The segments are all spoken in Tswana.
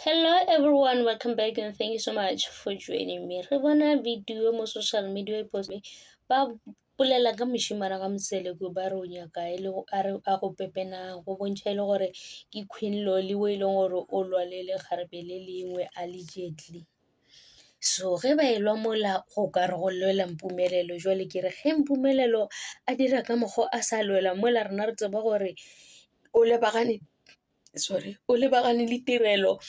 Hello everyone, welcome back and thank you so much for joining me. Re bona video mo social media e post ba bolela ka moshimana ka mosele go ba ro nyaka ile a go pepena go bontsha ile gore ke Queen Loli we ile gore o lwalele kgarebe le lengwe allegedly. So ge ba elwa mola go ka re go lwela Mpumelelo jwale ke re ge Mpumelelo a dira ka mogo a sa lwela mola rena re tseba gore o lebagane le tirelo.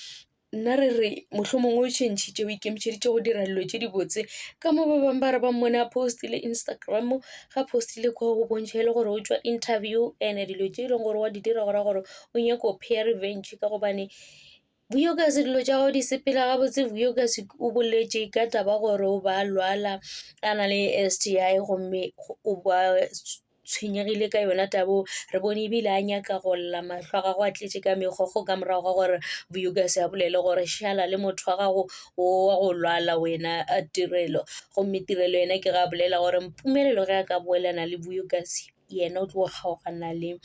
Nna re re mohlomongwe o tšhentšhitše o ikemišeditše go dira dilo tše di botse ka mo ba bang ba re ba mmone a postile Instagram ga postile kwa go bontšha ile gore o tšwa interview and dilo tše e leng gore wa di dira gore o nyaka go pay revenge ka gobane Vuyokazi dilo tša go di sepela gabotse. Vuyokazi o boletše ka taba gore o ba lwala a na le STI gomme o ba tshwenyegile ka yona tabo re bone ebile a nyaka go lla mahlo a gago a tletše ka megogo ka morago ga gore Vuyokazi a bolele gore šala le motho wa gago o wa go lwala wena a tirelo gomme tirelo yena ke ga bolela gore Mpumelelo ge a ka boelana le Vuyokazi yena o tlo kgaogana le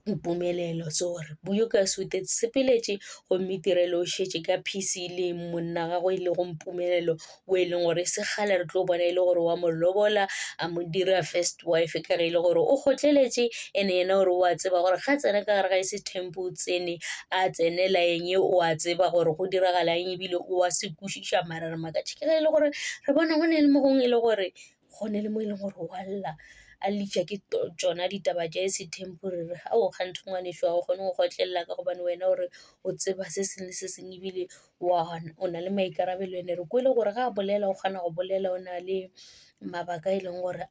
Mpumelelo. So gore Vuyokazi o sepeletše gomme tirelo o šetše ka peace le monna gagwe ile go Mpumelelo o e leng gore se gale re tlo bona ile gore wa mo lobola a mo dira first wife ka ge ile gore o gotleletše ene yena gore o a tseba gore ga tsena ka gare ga ese tempo o tsene a tsenela eng o a tseba gore go diragala eng ebile o a se kwešiša mara re makatše ke ge ile gore re bona go ne le mo gongwe e le gore go ne le mo e leng gore wa lla a litša ke tšona ditaba tša ese tempo re re ga o kgantho ngwanešo wa go kgone go gotlelela ka gobane wena gore o tseba se seng le se seng ebile o na le maikarabelo ene re kwele gore ga a bolela o kgona go bolela o na le mabaka e leng gore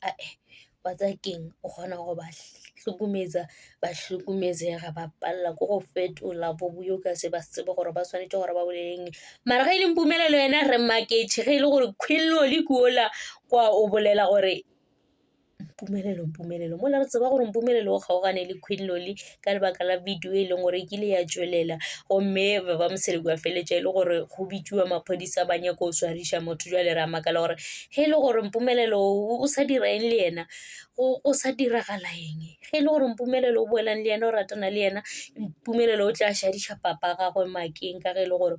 wa tsa keng o kgona go ba hlokometsega ba palla ko go fetola bo Vuyokazi ba tseba gore ba swanetše gore ba boleleng mara ga ile Mpumelelo yena re maketše ge ile gore Queen Loli kuola kwa o bolela gore Mpumelelo mola re tseba gore Mpumelelo o kgaogane le Queen Loli ka lebaka la video e leng gore kile ya tšwelela gomme ba mosele kwa feletša ile gore go bitšiwa maphodisa ba nyaka go swariša motho jwale re a makala gore ge ile gore Mpumelelo o sa dira eng le yena o sa diragala eng ge ile gore Mpumelelo o boelang le yena o ratana le yena Mpumelelo o tla šadiša papa gagwe makeng ka ge ile gore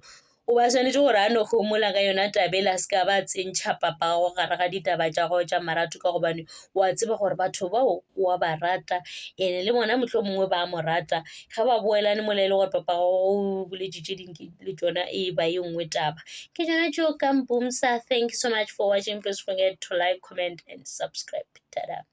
o ba swanetše gore a no gomola ka yona tabela se ka ba tsentšha papa go gare ga ditaba tša go tša maratho ka gobane wa tseba gore batho bao wa ba rata ene le bona mohlomongwe ba mo rata ga ba boelane mola e le gore papa go boletše tše dingwe le tšona e ba ye nngwe taba ke tšona tšeo ka Mpumsa. Thank you so much for watching. Please forget to like, comment and subscribe. Ta-da.